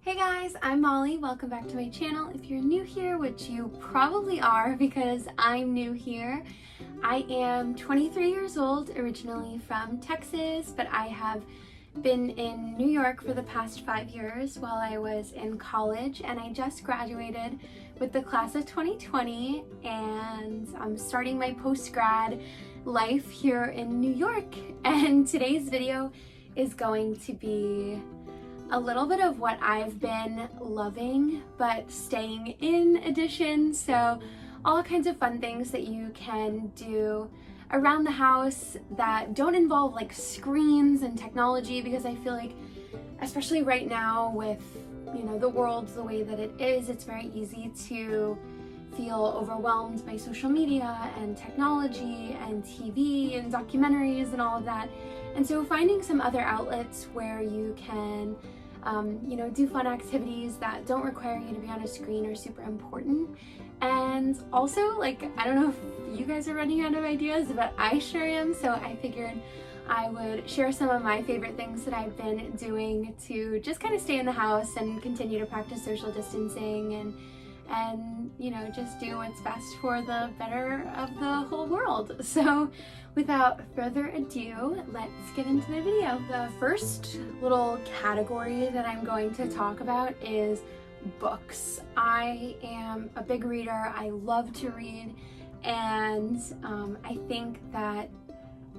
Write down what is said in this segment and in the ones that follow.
Hey guys, I'm Molly. Welcome back to my channel. If you're new here, which you probably are because I'm new here, I am 23 years old, originally from Texas, but I have been in New York for the past 5 years while I was in college, and I just graduated with the class of 2020, and I'm starting my post-grad life here in New York. And today's video is going to be a little bit of what I've been loving but staying in edition. So all kinds of fun things that you can do around the house that don't involve like screens and technology, because I feel like, especially right now with, you know, the world the way that it is, it's very easy to feel overwhelmed by social media and technology and TV and documentaries and all of that. And so finding some other outlets where you can do fun activities that don't require you to be on a screen are super important. And also, like, I don't know if you guys are running out of ideas, but I sure am, so I figured I would share some of my favorite things that I've been doing to just kind of stay in the house and continue to practice social distancing and you know, just do what's best for the better of the whole world. So without further ado, let's get into the video. The first little category that I'm going to talk about is books. I am a big reader. I love to read, and I think that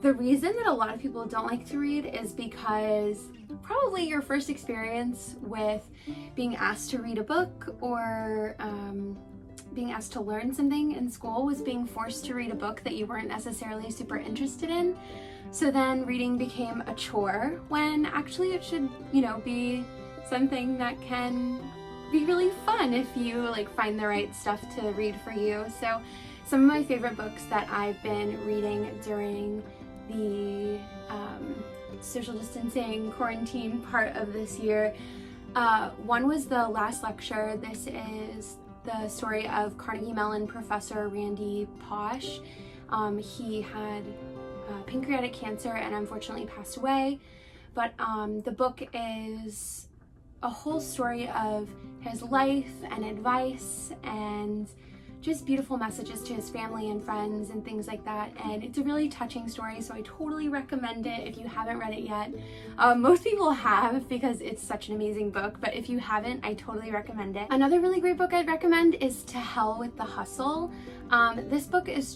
the reason that a lot of people don't like to read is because probably your first experience with being asked to read a book or being asked to learn something in school was being forced to read a book that you weren't necessarily super interested in. So then reading became a chore when actually it should, you know, be something that can be really fun if you like find the right stuff to read for you. So some of my favorite books that I've been reading during the social distancing quarantine part of this year, one was The Last Lecture. This is the story of Carnegie Mellon professor Randy Pausch. He had pancreatic cancer and unfortunately passed away, but the book is a whole story of his life and advice and just beautiful messages to his family and friends and things like that. And it's a really touching story, so I totally recommend it if you haven't read it yet. Most people have because it's such an amazing book, but if you haven't, I totally recommend it. Another really great book I'd recommend is To Hell with the Hustle. This book is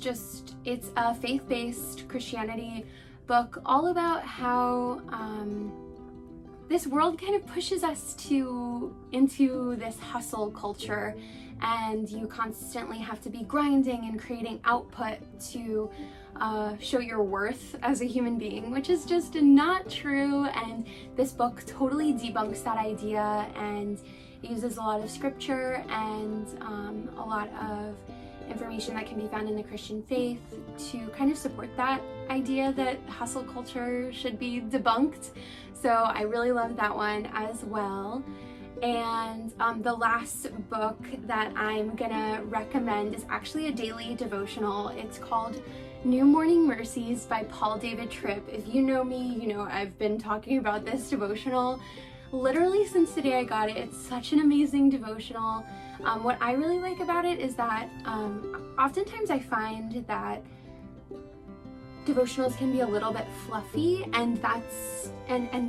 it's a faith-based Christianity book all about how this world kind of pushes us into this hustle culture, and you constantly have to be grinding and creating output to show your worth as a human being, which is just not true. And this book totally debunks that idea and uses a lot of scripture and a lot of information that can be found in the Christian faith to kind of support that idea that hustle culture should be debunked. So I really love that one as well. And the last book that I'm gonna recommend is actually a daily devotional. It's called New Morning Mercies by Paul David Tripp. If you know me, you know I've been talking about this devotional literally since the day I got it. It's such an amazing devotional. What I really like about it is that oftentimes I find that devotionals can be a little bit fluffy and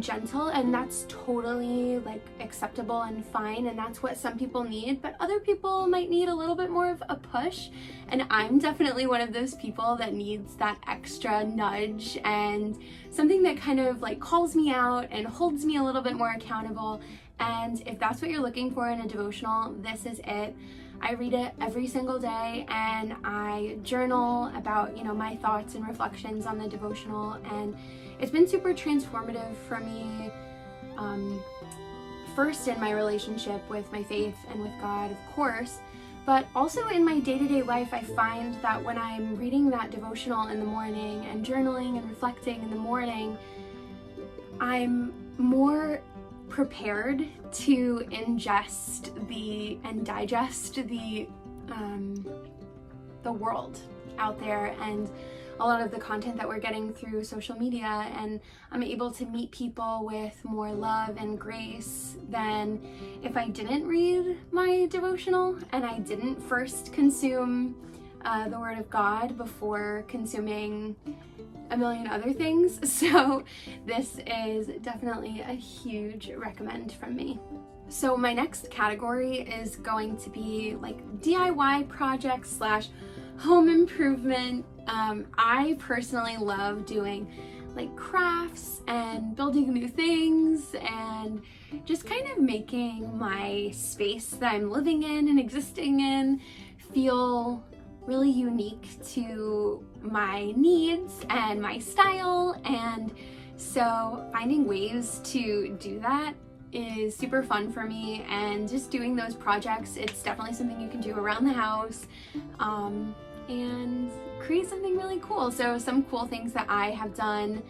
gentle, and that's totally like acceptable and fine, and that's what some people need, but other people might need a little bit more of a push, and I'm definitely one of those people that needs that extra nudge and something that kind of like calls me out and holds me a little bit more accountable. And if that's what you're looking for in a devotional, this is it. I read it every single day, and I journal about, you know, my thoughts and reflections on the devotional, and it's been super transformative for me, first in my relationship with my faith and with God, of course, but also in my day-to-day life. I find that when I'm reading that devotional in the morning and journaling and reflecting in the morning, I'm more prepared to ingest and digest the world out there and a lot of the content that we're getting through social media, and I'm able to meet people with more love and grace than if I didn't read my devotional and I didn't first consume the Word of God before consuming a million other things. So this is definitely a huge recommend from me. So my next category is going to be like DIY projects slash home improvement. I personally love doing like crafts and building new things and just kind of making my space that I'm living in and existing in feel really unique to my needs and my style. And so finding ways to do that is super fun for me, and just doing those projects, it's definitely something you can do around the house and create something really cool. So some cool things that I have done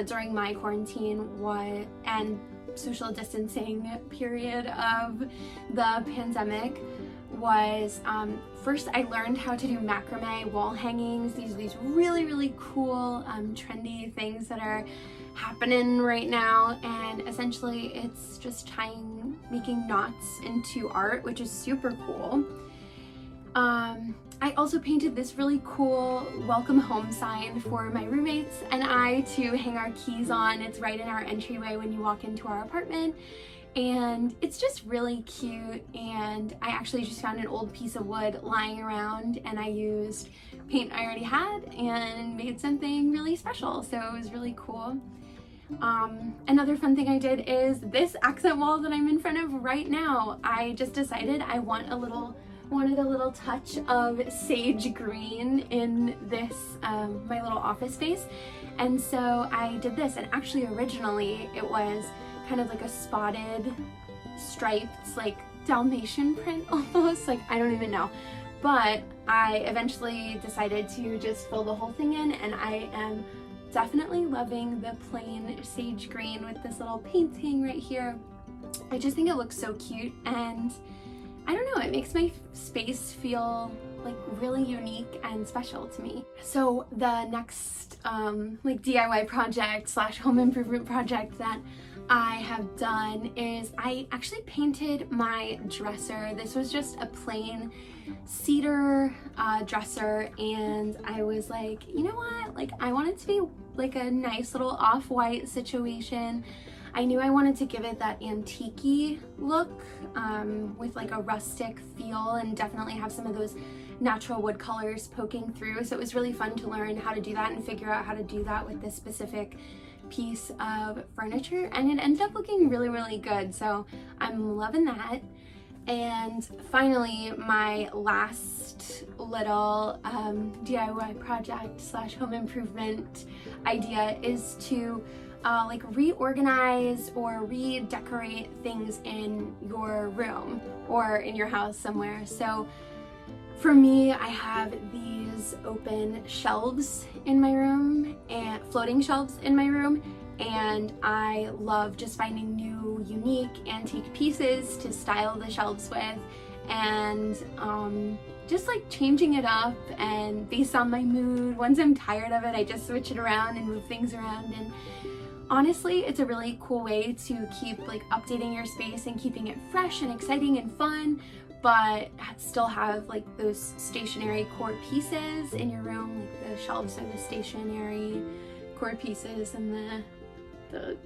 during my quarantine and social distancing period of the pandemic was first I learned how to do macrame wall hangings. These really cool trendy things that are happening right now, and essentially it's just making knots into art, which is super cool. I also painted this really cool welcome home sign for my roommates and I to hang our keys on. It's right in our entryway when you walk into our apartment, and it's just really cute. And I actually just found an old piece of wood lying around, and I used paint I already had and made something really special, so it was really cool. Another fun thing I did is this accent wall that I'm in front of right now. I just decided I wanted a little touch of sage green in this my little office space, and so I did this. And actually originally it was kind of like a spotted striped like Dalmatian print almost, like I don't even know, but I eventually decided to just fill the whole thing in, and I am definitely loving the plain sage green with this little painting right here. I just think it looks so cute, and I don't know, it makes my space feel like really unique and special to me. So the next like DIY project slash home improvement project that I have done is I actually painted my dresser. This was just a plain cedar dresser, and I was like, you know what, like I want it to be like a nice little off-white situation. I knew I wanted to give it that antique-y look with like a rustic feel, and definitely have some of those natural wood colors poking through. So it was really fun to learn how to do that and figure out how to do that with this specific piece of furniture, and it ended up looking really good, so I'm loving that. And finally, my last little DIY project slash home improvement idea is to like reorganize or redecorate things in your room or in your house somewhere. So for me, I have these open shelves in my room and floating shelves in my room, and I love just finding new, unique, antique pieces to style the shelves with, and just like changing it up and based on my mood. Once I'm tired of it, I just switch it around and move things around, and honestly, it's a really cool way to keep like updating your space and keeping it fresh and exciting and fun, but still have like those stationary core pieces in your room. Like the shelves are the stationary core pieces, and the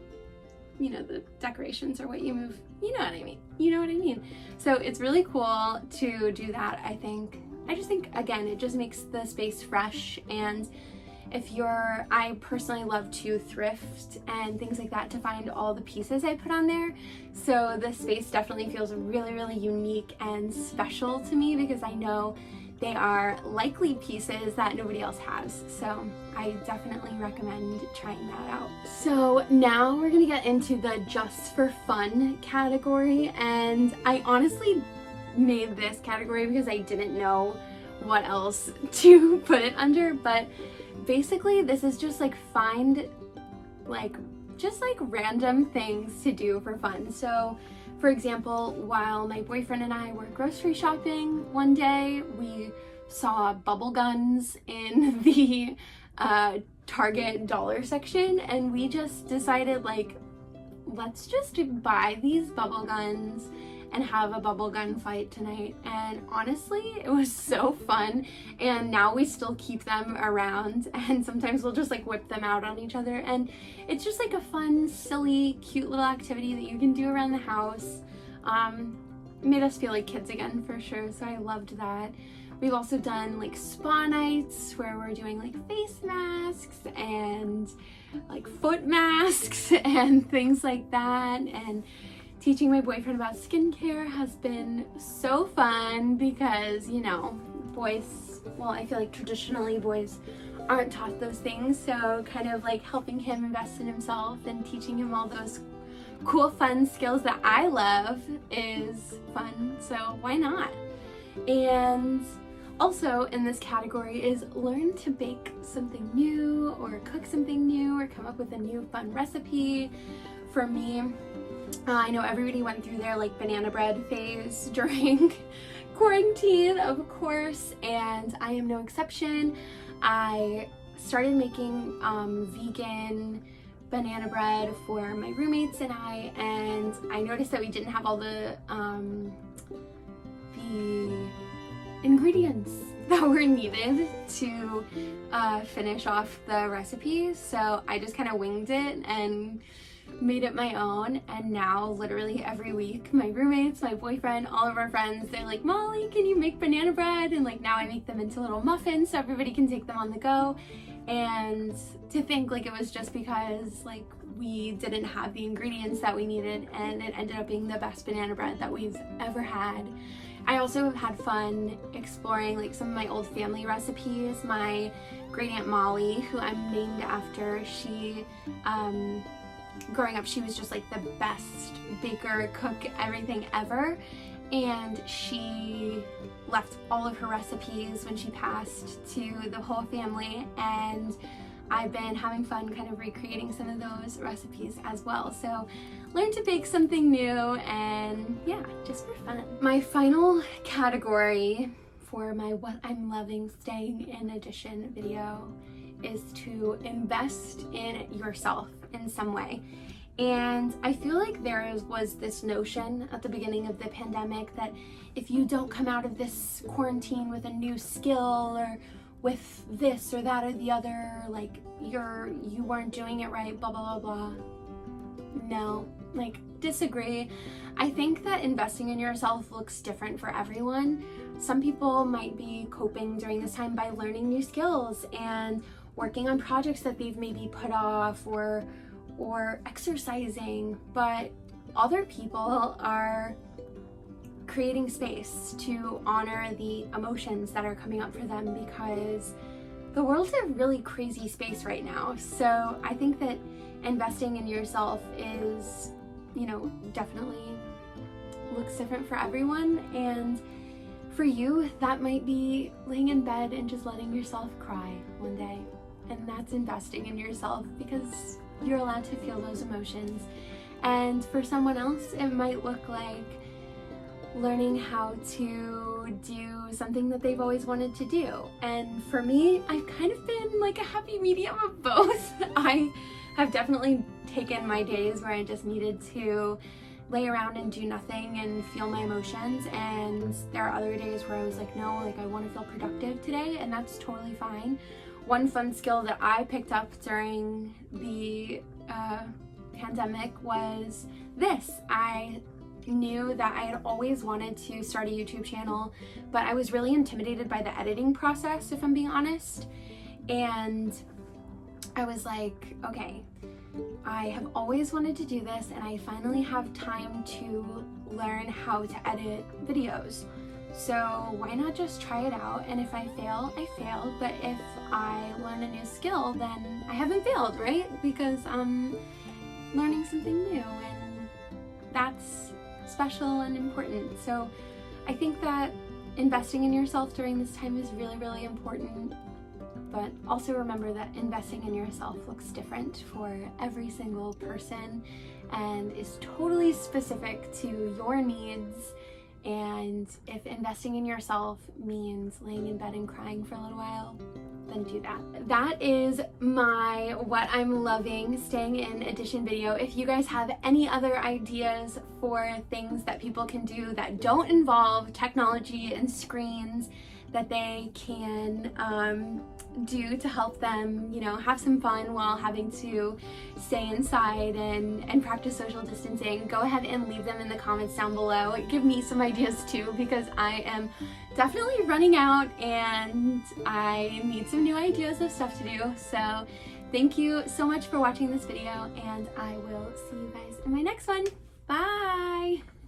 you know, the decorations are what you move. You know what I mean? You know what I mean? So it's really cool to do that, I think. I just think, again, it just makes the space fresh. And I personally love to thrift and things like that to find all the pieces I put on there. So the space definitely feels really unique and special to me, because I know they are likely pieces that nobody else has. So I definitely recommend trying that out. So now we're gonna get into the just for fun category. And I honestly made this category because I didn't know what else to put it under, but basically this is just like find like just like random things to do for fun. So for example, while my boyfriend and I were grocery shopping one day, we saw bubble guns in the Target dollar section, and we just decided, like, let's just buy these bubble guns and have a bubble gun fight tonight. And honestly, it was so fun, and now we still keep them around, and sometimes we'll just like whip them out on each other, and it's just like a fun, silly, cute little activity that you can do around the house. It made us feel like kids again for sure, so I loved that. We've also done like spa nights where we're doing like face masks and like foot masks and things like that, and teaching my boyfriend about skincare has been so fun because, you know, boys, well, I feel like traditionally boys aren't taught those things, so kind of like helping him invest in himself and teaching him all those cool, fun skills that I love is fun, so why not? And also in this category is learn to bake something new or cook something new or come up with a new fun recipe. For me, I know everybody went through their like banana bread phase during quarantine, of course, and I am no exception. I started making vegan banana bread for my roommates and I noticed that we didn't have all the ingredients that were needed to finish off the recipe, so I just kind of winged it and made it my own. And now literally every week my roommates, my boyfriend, all of our friends, they're like, Molly, can you make banana bread? And like now I make them into little muffins so everybody can take them on the go. And to think like it was just because like we didn't have the ingredients that we needed, and it ended up being the best banana bread that we've ever had. I also have had fun exploring like some of my old family recipes. My great aunt Mollie, who I'm named after, she growing up, she was just like the best baker, cook, everything ever, and she left all of her recipes when she passed to the whole family, and I've been having fun kind of recreating some of those recipes as well. So learn to bake something new, and yeah, just for fun. My final category for my What I'm Loving Staying in Edition video is to invest in yourself in some way. And I feel like there was this notion at the beginning of the pandemic that if you don't come out of this quarantine with a new skill or with this or that or the other, like you weren't doing it right, blah blah blah blah. No, like disagree. I think that investing in yourself looks different for everyone. Some people might be coping during this time by learning new skills and working on projects that they've maybe put off, or exercising, but other people are creating space to honor the emotions that are coming up for them, because the world's a really crazy space right now. So I think that investing in yourself is, you know, definitely looks different for everyone, and for you that might be laying in bed and just letting yourself cry one day, and that's investing in yourself because you're allowed to feel those emotions. And for someone else it might look like learning how to do something that they've always wanted to do. And for me, I've kind of been like a happy medium of both. I have definitely taken my days where I just needed to lay around and do nothing and feel my emotions, and there are other days where I was like, no, like I want to feel productive today, and that's totally fine. One fun skill that I picked up during the pandemic was this. I knew that I had always wanted to start a YouTube channel, but I was really intimidated by the editing process, if I'm being honest. And I was like, okay, I have always wanted to do this, and I finally have time to learn how to edit videos. So why not just try it out? And if I fail, I failed. But if I learn a new skill, then I haven't failed, right? Because I'm learning something new, and that's special and important. So I think that investing in yourself during this time is really, really important. But also remember that investing in yourself looks different for every single person and is totally specific to your needs. And if investing in yourself means laying in bed and crying for a little while, then do that. That is my what I'm loving staying in edition video. If you guys have any other ideas for things that people can do that don't involve technology and screens that they can do to help them, you know, have some fun while having to stay inside and practice social distancing, go ahead and leave them in the comments down below. Give me some ideas too, because I am definitely running out and I need some new ideas of stuff to do. So thank you so much for watching this video, and I will see you guys in my next one. Bye!